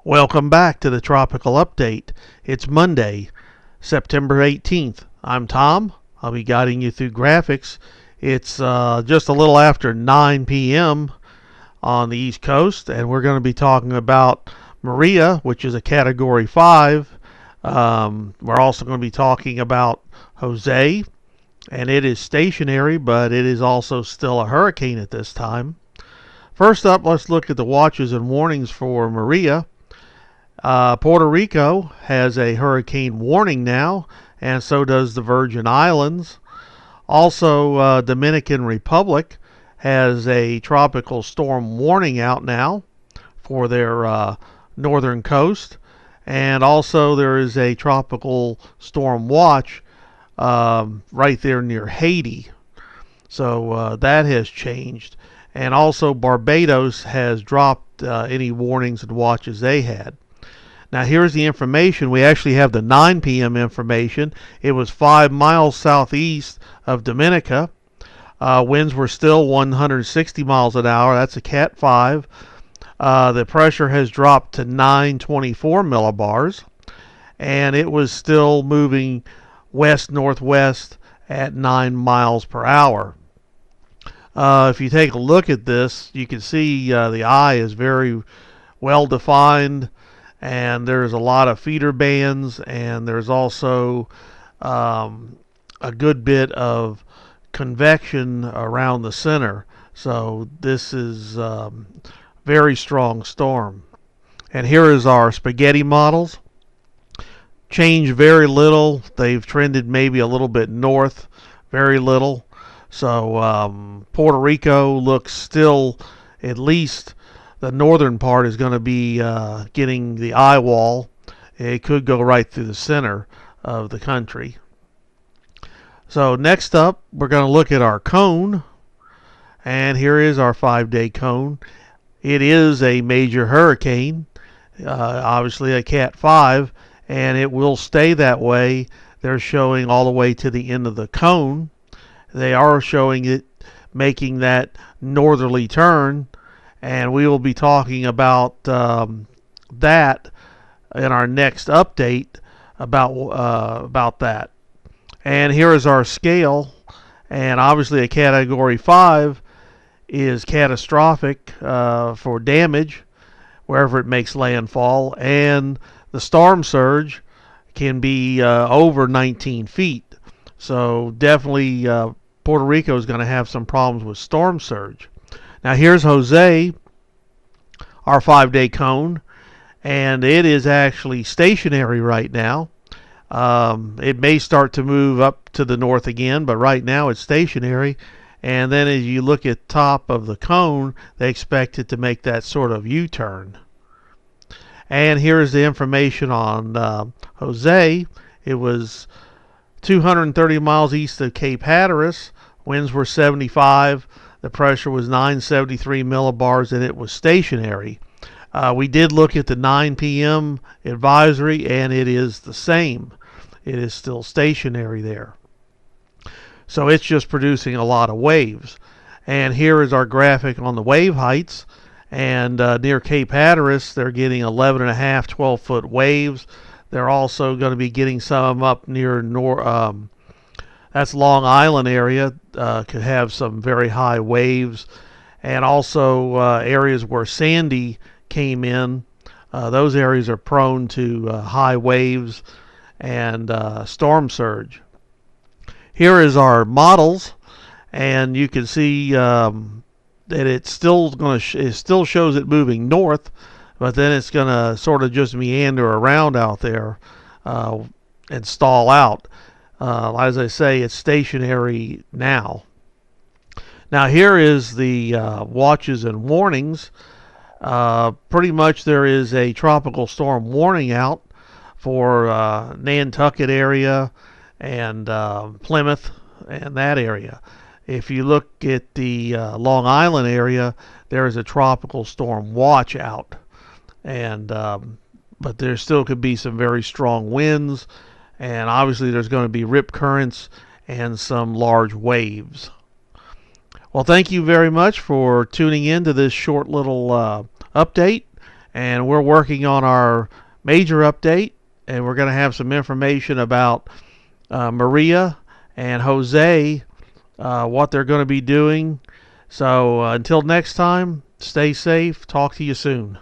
Welcome back to the Tropical Update. It's Monday, September 18th. I'm Tom. I'll be guiding you through graphics. It's just a little after 9 p.m. on the East Coast, and we're going to be talking about Maria, which is a Category 5. We're also going to be talking about Jose, and it is stationary, but it is also still a hurricane at this time. First up, let's look at the watches and warnings for Maria. Puerto Rico has a hurricane warning now, and so does the Virgin Islands. Also, Dominican Republic has a tropical storm warning out now for their northern coast. And also there is a tropical storm watch right there near Haiti. So that has changed. And also Barbados has dropped any warnings and watches they had. Now here's the information. We actually have the 9 p.m. information. It was 5 miles southeast of Dominica. Winds were still 160 miles an hour. That's a Cat 5. The pressure has dropped to 924 millibars. And it was still moving west-northwest at 9 miles per hour. If you take a look at this, you can see the eye is very well defined. And there's a lot of feeder bands, and there's also a good bit of convection around the center. So this is a very strong storm. And here is our spaghetti models. Changed very little. They've trended maybe a little bit north, very little. So Puerto Rico looks still, at least the northern part is going to be getting the eye wall. It could go right through the center of the country. So next up, we're going to look at our cone. And here is our 5-day cone. It is a major hurricane, obviously a Cat 5, and it will stay that way. They're showing all the way to the end of the cone. They are showing it making that northerly turn. And we will be talking about that in our next update about that. And here is our scale. And obviously a Category 5 is catastrophic for damage wherever it makes landfall. And the storm surge can be over 19 feet. So definitely Puerto Rico is going to have some problems with storm surge. Now here's Jose, our 5-day cone, and it is actually stationary right now. It may start to move up to the north again, but right now it's stationary. And then as you look at top of the cone, they expect it to make that sort of U-turn. And here's the information on Jose. It was 230 miles east of Cape Hatteras. Winds were 75. The pressure was 973 millibars, and it was stationary. We did look at the 9 p.m. advisory, and it is the same. It is still stationary there. So it's just producing a lot of waves. And here is our graphic on the wave heights. And near Cape Hatteras, they're getting 11.5, 12-foot waves. They're also going to be getting some up near that's Long Island area, could have some very high waves. And also areas where Sandy came in, those areas are prone to high waves and storm surge. Here is our models, and you can see that it's still it still shows it moving north, but then it's going to sort of just meander around out there and stall out. As I say, it's stationary now. Now here is the watches and warnings. Pretty much there is a tropical storm warning out for Nantucket area and Plymouth and that area. If you look at the Long Island area, there is a tropical storm watch out. And but there still could be some very strong winds. And obviously there's going to be rip currents and some large waves. Well, thank you very much for tuning in to this short little update. and we're working on our major update, and we're going to have some information about Maria and Jose, what they're going to be doing. So until next time, stay safe. Talk to you soon.